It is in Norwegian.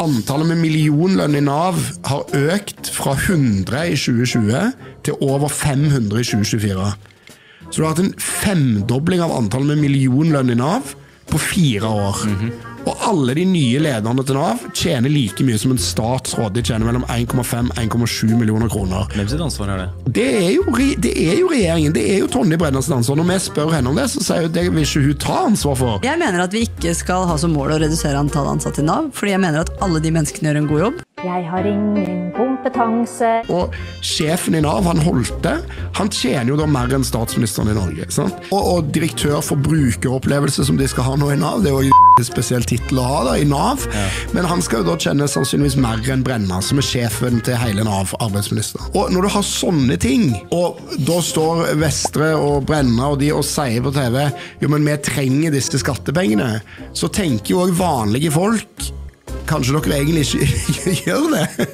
antallet med millionlønn i Nav har økt fra 100 i 2020 til over 500 i 2024. Så du har hatt en femdobling av antallet med millionlønn i Nav på 4 år. Og alle de nye lederne til Nav tjener like mye som en statsråd. De tjener mellom 1,5–1,7 millioner kroner. Hvem sitt ansvar er det? Det er jo regjeringen. Det er jo Tonje Brenna sitt ansvar. Når vi spør henne om det, så sier hun det vil ikke hun ta ansvar for. Jeg mener at vi ikke skal ha som mål å redusere antallet ansatte i Nav, fordi jeg mener at alle de menneskene gjør en god jobb. Jeg har ingen kompetanse. Og sjefen i Nav, han Holte, han tjener jo da mer enn statsministeren i Norge. Sant? Og direktør for brukeropplevelse som de skal ha nå i Nav, det er jo en spesiell titel å ha da, i Nav. Ja. Men han skal jo da tjene sannsynligvis mer enn Brenna, som er sjefen til hele Nav, arbeidsminister. Og når du har sånne ting, og da står Vestre og Brenna og de og sier på TV, jo, men vi trenger disse skattepengene, så tenker jo også vanlige folk, kanskje dere egentlig ikke gjør det.